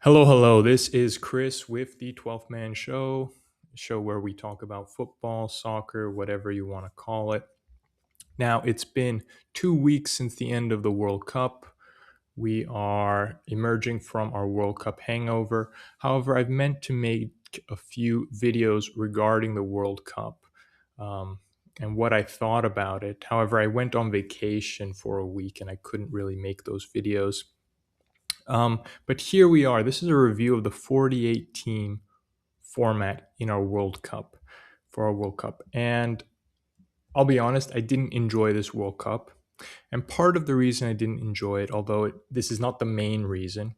Hello, hello. This is Chris with the 12th Man Show, a show where we talk about football, soccer, whatever you want to call it. Now, it's been 2 weeks since the end of the World Cup. We are emerging from our World Cup hangover. However, I've meant to make a few videos regarding the World Cup um, and what I thought about it. However, I went on vacation for a week and I couldn't really make those videos. But here we are. This is a review of the 48 team format in our World Cup for our World Cup. And I'll be honest, I didn't enjoy this World Cup. And part of the reason I didn't enjoy it, although this is not the main reason,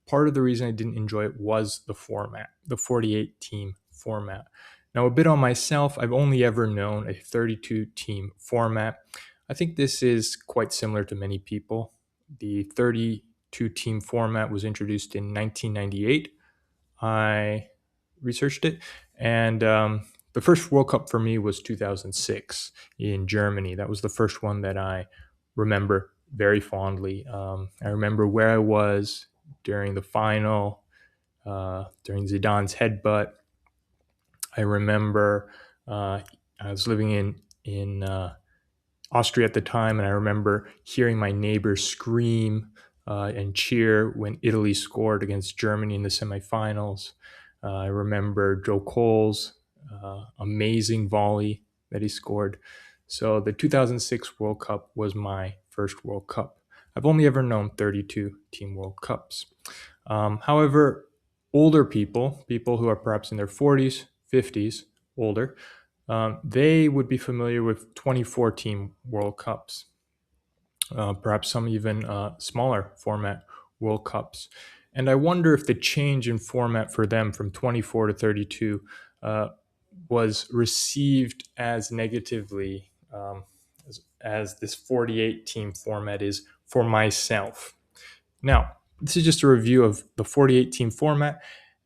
part of the reason I didn't enjoy it was the format, the 48 team format. Now, a bit on myself, I've only ever known a 32 team format. I think this is quite similar to many people. The 32 team format was introduced in 1998. I researched it, and the first World Cup for me was 2006 in Germany. That was the first one that I remember very fondly. I remember where I was during the final, during Zidane's headbutt. I remember I was living in Austria at the time, and I remember hearing my neighbors scream and cheer when Italy scored against Germany in the semifinals. I remember Joe Cole's amazing volley that he scored. So the 2006 World Cup was my first World Cup. I've only ever known 32 team World Cups. However, older people who are perhaps in their 40s, 50s, older, they would be familiar with 24 team World Cups, perhaps some even smaller format World Cups. And I wonder if the change in format for them from 24 to 32 uh, was received as negatively as this 48 team format is for myself. Now, this is just a review of the 48 team format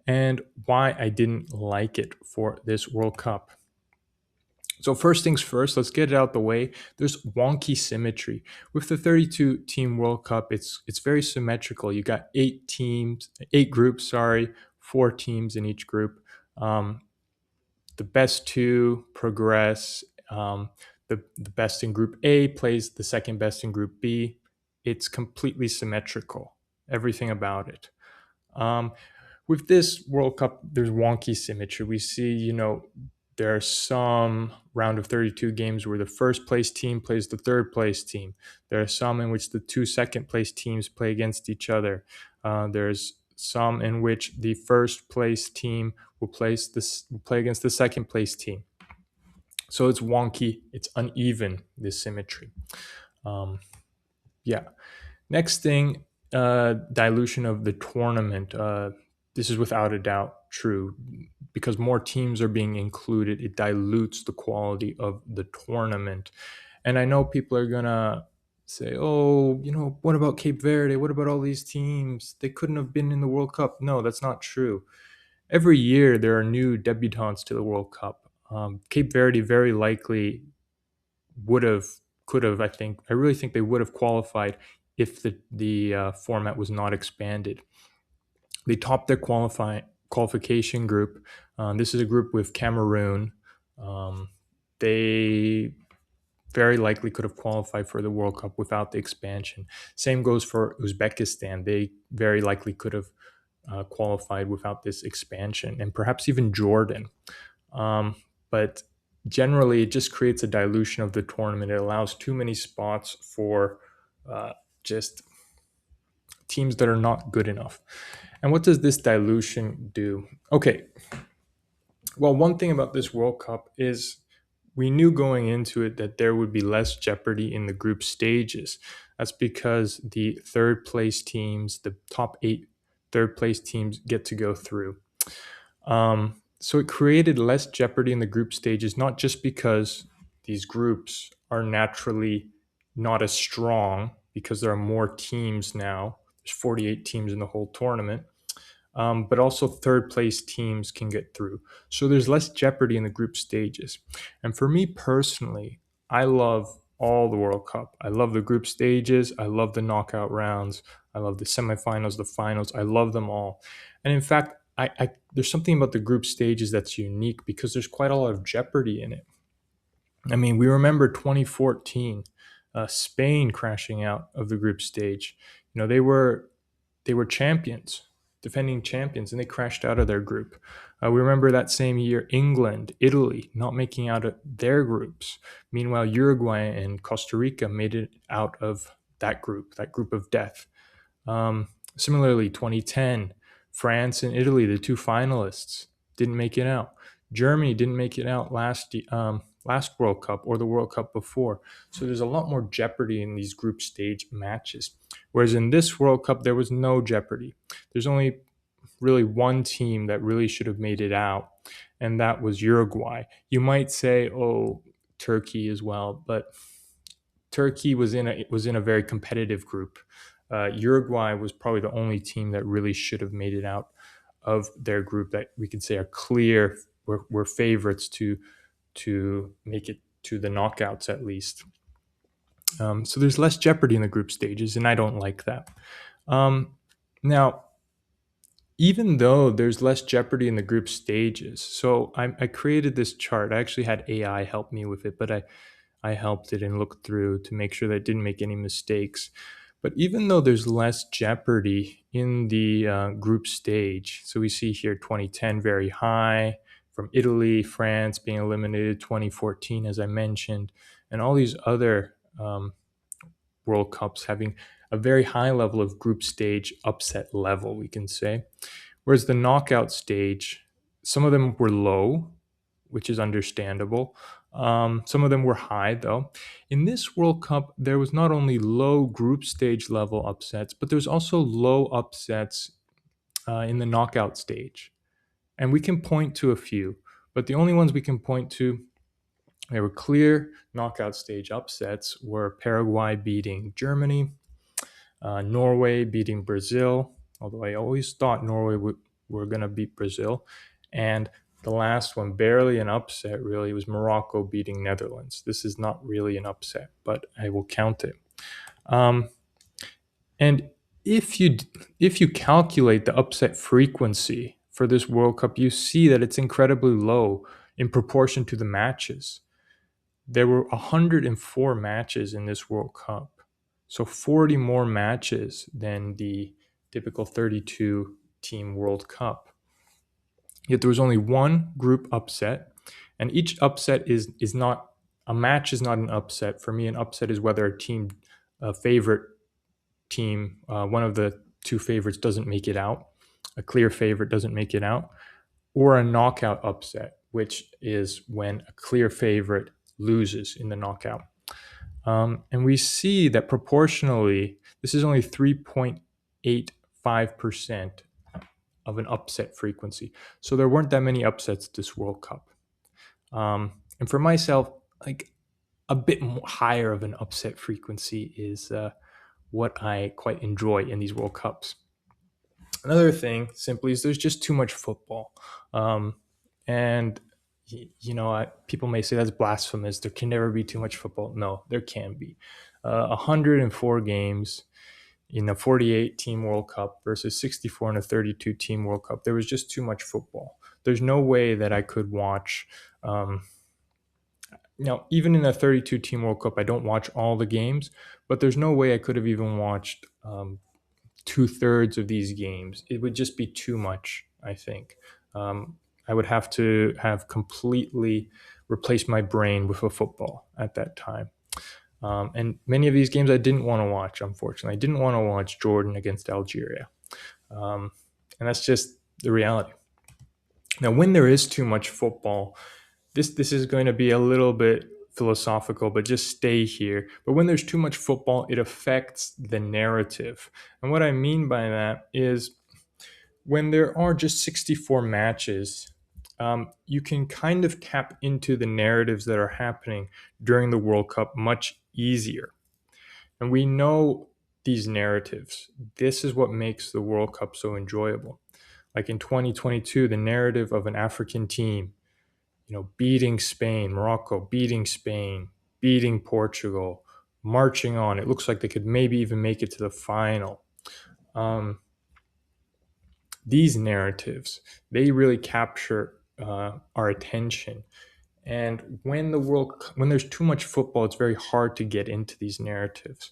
and why I didn't like it for this World Cup. So first things first, let's get it out the way. There's wonky symmetry. With the 32 team World Cup, it's very symmetrical. You got 8 groups, sorry, 4 teams in each group. The best two progress. The best in Group A plays the second best in Group B. It's completely symmetrical, everything about it. Um, with this World Cup, there's wonky symmetry. We see, there are some round of 32 games where the first place team plays the third place team. There are some in which the two second place teams play against each other. There's some in which the first place team will play against the second place team. So it's wonky, it's uneven, this symmetry. Um, yeah. Next thing, dilution of the tournament. This is without a doubt true. Because more teams are being included, it dilutes the quality of the tournament. And I know people are going to say, oh, what about Cape Verde? What about all these teams? They couldn't have been in the World Cup. No, that's not true. Every year, there are new debutants to the World Cup. Cape Verde very likely would have, could have, I really think they would have qualified if the format was not expanded. They topped their qualification group. This is a group with Cameroon. They very likely could have qualified for the World Cup without the expansion. Same goes for Uzbekistan. They very likely could have qualified without this expansion, and perhaps even Jordan. But generally, it just creates a dilution of the tournament. It allows too many spots for just teams that are not good enough. And what does this dilution do? Okay, well, one thing about this World Cup is we knew going into it that there would be less jeopardy in the group stages. That's because the third place teams, the top 8 third place teams, get to go through. So it created less jeopardy in the group stages, not just because these groups are naturally not as strong because there are more teams now. There's 48 teams in the whole tournament. But also third place teams can get through. So there's less jeopardy in the group stages. And for me personally, I love all the World Cup. I love the group stages. I love the knockout rounds. I love the semifinals, the finals. I love them all. And in fact, there's something about the group stages that's unique because there's quite a lot of jeopardy in it. I mean, we remember 2014, Spain crashing out of the group stage. They were champions, defending champions, and they crashed out of their group. We remember that same year, England, Italy, not making out of their groups. Meanwhile, Uruguay and Costa Rica made it out of that group of death. Similarly, 2010, France and Italy, the two finalists, didn't make it out. Germany didn't make it out last World Cup or the World Cup before. So there's a lot more jeopardy in these group stage matches. Whereas in this World Cup, there was no jeopardy. There's only really one team that really should have made it out, and that was Uruguay. You might say, oh, Turkey as well, but Turkey was in a very competitive group. Uruguay was probably the only team that really should have made it out of their group that we could say are clear were favorites to make it to the knockouts at least. So there's less jeopardy in the group stages, and I don't like that. Now, even though there's less jeopardy in the group stages, so I created this chart. I actually had AI help me with it, but I helped it and looked through to make sure that it didn't make any mistakes. But even though there's less jeopardy in the group stage, so we see here 2010 very high, from Italy, France being eliminated, 2014, as I mentioned, and all these other World Cups having a very high level of group stage upset level, we can say. Whereas the knockout stage, some of them were low, which is understandable. Some of them were high, though. In this World Cup, there was not only low group stage level upsets, but there was also low upsets in the knockout stage. And we can point to a few, but the only ones we can point to, there were clear knockout stage upsets, were Paraguay beating Germany, Norway beating Brazil, although I always thought Norway were going to beat Brazil, and the last one, barely an upset really, was Morocco beating Netherlands. This is not really an upset, but I will count it. And if you calculate the upset frequency for this World Cup, you see that it's incredibly low in proportion to the matches. There were 104 matches in this World Cup, so 40 more matches than the typical 32 team World Cup. Yet there was only one group upset, and each upset is not a match is not an upset. For me, an upset is whether a favorite team, one of the two favorites doesn't make it out, a clear favorite doesn't make it out, or a knockout upset, which is when a clear favorite loses in the knockout. And we see that proportionally, this is only 3.85% of an upset frequency. So there weren't that many upsets this World Cup. And for myself, like a bit more higher of an upset frequency is what I quite enjoy in these World Cups. Another thing, simply, is there's just too much football. And people may say that's blasphemous. There can never be too much football. No, there can be. 104 games in a 48 team World Cup versus 64 in a 32 team World Cup. There was just too much football. There's no way that I could watch. Even in a 32 team World Cup, I don't watch all the games, but there's no way I could have even watched 2/3 of these games. It would just be too much, I think. I would have to have completely replaced my brain with a football at that time. And many of these games I didn't want to watch, unfortunately. I didn't want to watch Jordan against Algeria. And that's just the reality. Now, when there is too much football, this is going to be a little bit philosophical, but just stay here. But when there's too much football, it affects the narrative. And what I mean by that is when there are just 64 matches, you can kind of tap into the narratives that are happening during the World Cup much easier. And we know these narratives. This is what makes the World Cup so enjoyable. Like in 2022, the narrative of an African team, beating Spain, Morocco beating Spain, beating Portugal, marching on. It looks like they could maybe even make it to the final. These narratives, they really capture our attention. And when there's too much football, it's very hard to get into these narratives.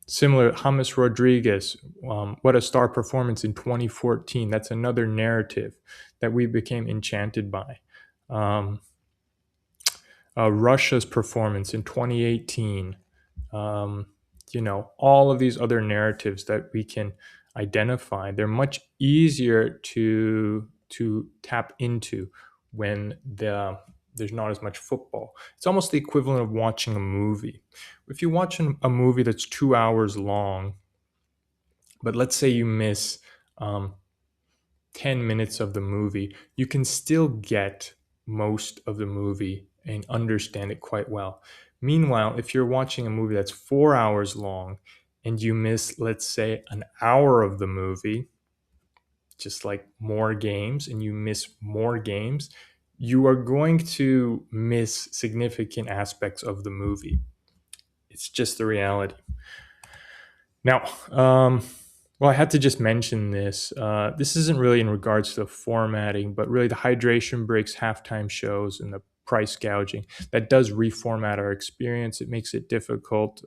Similar, James Rodriguez, what a star performance in 2014. That's another narrative that we became enchanted by. Russia's performance in 2018. All of these other narratives that we can identify, they're much easier to tap into when there's not as much football. It's almost the equivalent of watching a movie. If you watch a movie that's 2 hours long, but let's say you miss 10 minutes of the movie, you can still get most of the movie and understand it quite well. Meanwhile, if you're watching a movie that's 4 hours long and you miss, let's say, an hour of the movie, just like more games, and you miss more games, you are going to miss significant aspects of the movie. It's just the reality. Now, well, I had to just mention this. This isn't really in regards to the formatting, but really the hydration breaks, halftime shows, and the price gouging. That does reformat our experience. It makes it difficult.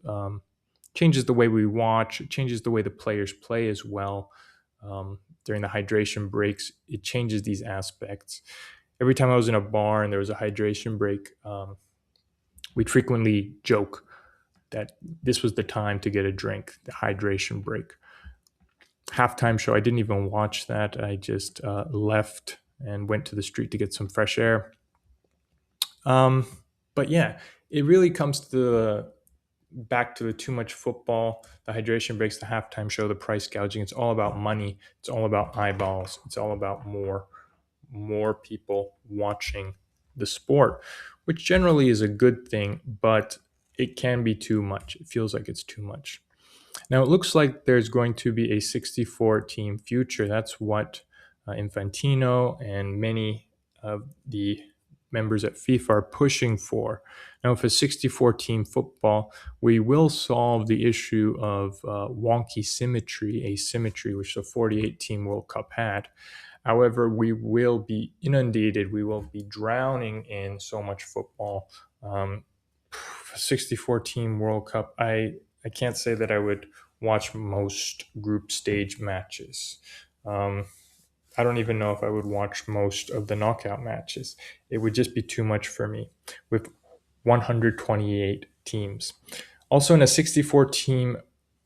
Changes the way we watch. It changes the way the players play as well. During the hydration breaks, it changes these aspects. Every time I was in a bar and there was a hydration break, we'd frequently joke that this was the time to get a drink, the hydration break. Halftime show, I didn't even watch that. I just left and went to the street to get some fresh air. But yeah, it really comes to back to the too much football, the hydration breaks, the halftime show, the price gouging. It's all about money. It's all about eyeballs. It's all about more people watching the sport, which generally is a good thing, but it can be too much. It feels like it's too much. Now, it looks like there's going to be a 64 team future. That's what Infantino and many of the members at FIFA are pushing for. Now, with a 64 team football, we will solve the issue of wonky symmetry, asymmetry, which the 48 team World Cup had. However, we will be inundated. We will be drowning in so much football. 64 team World Cup, I can't say that I would watch most group stage matches. I don't even know if I would watch most of the knockout matches. It would just be too much for me with 128 teams. Also, in a 64 team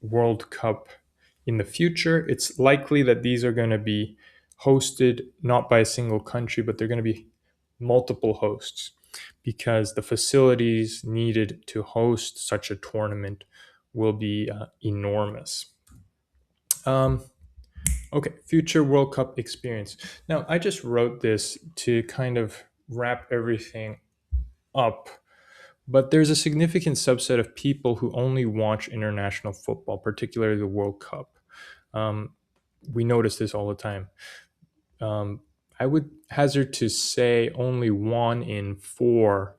World Cup in the future, it's likely that these are going to be hosted not by a single country, but they're going to be multiple hosts, because the facilities needed to host such a tournament will be enormous. Okay, future World Cup experience. Now, I just wrote this to kind of wrap everything up, but there's a significant subset of people who only watch international football, particularly the World Cup. We notice this all the time. I would hazard to say only 1 in 4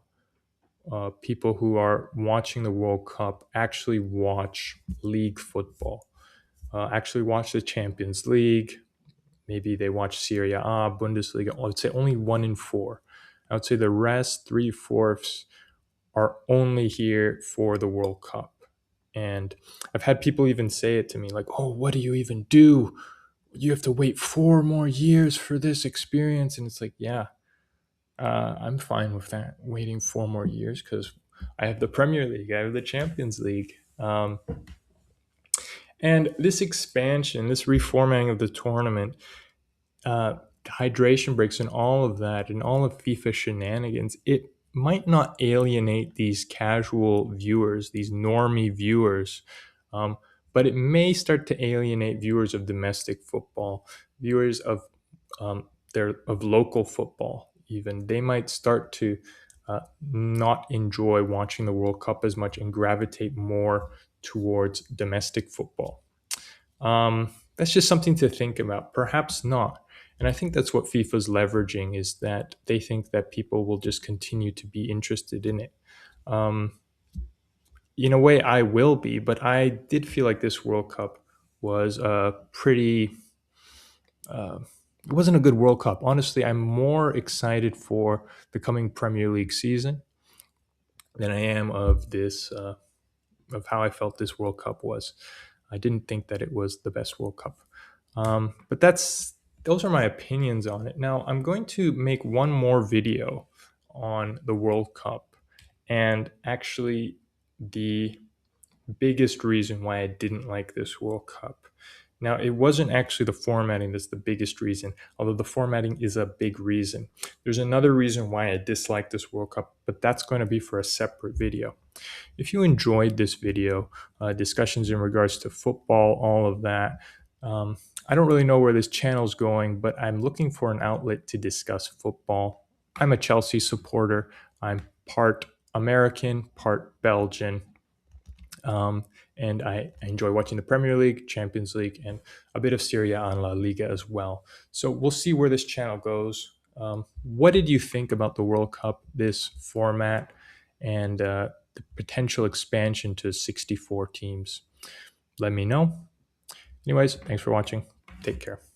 people who are watching the World Cup actually watch league football, actually watch the Champions League. Maybe they watch Serie A, Bundesliga. I would say only 1 in 4. I would say the rest, 3/4, are only here for the World Cup. And I've had people even say it to me like, oh, what do you even do? You have to wait 4 more years for this experience. And it's like, yeah, I'm fine with that, waiting 4 more years, because I have the Premier League, I have the Champions League. And this expansion, this reformatting of the tournament, hydration breaks and all of that, and all of FIFA shenanigans, it might not alienate these casual viewers, these normie viewers, but it may start to alienate viewers of domestic football, viewers of local football. Even they might start to not enjoy watching the World Cup as much and gravitate more towards domestic football. That's just something to think about. Perhaps not. And I think that's what FIFA's leveraging, is that they think that people will just continue to be interested in it. In a way, I will be, but I did feel like this World Cup was pretty. Uh, it wasn't a good World Cup. Honestly, I'm more excited for the coming Premier League season than I am of this of how I felt this World Cup was. I didn't think that it was the best World Cup. But those are my opinions on it. Now I'm going to make one more video on the World Cup and actually the biggest reason why I didn't like this World Cup. Now, it wasn't actually the formatting that's the biggest reason, although the formatting is a big reason. There's another reason why I dislike this World Cup, but that's going to be for a separate video. If you enjoyed this video, discussions in regards to football, all of that, I don't really know where this channel is going, but I'm looking for an outlet to discuss football. I'm a Chelsea supporter. I'm part American, part Belgian. And I enjoy watching the Premier League, Champions League, and a bit of Serie A and La Liga as well. So we'll see where this channel goes. What did you think about the World Cup, this format, and the potential expansion to 64 teams? Let me know. Anyways, thanks for watching. Take care.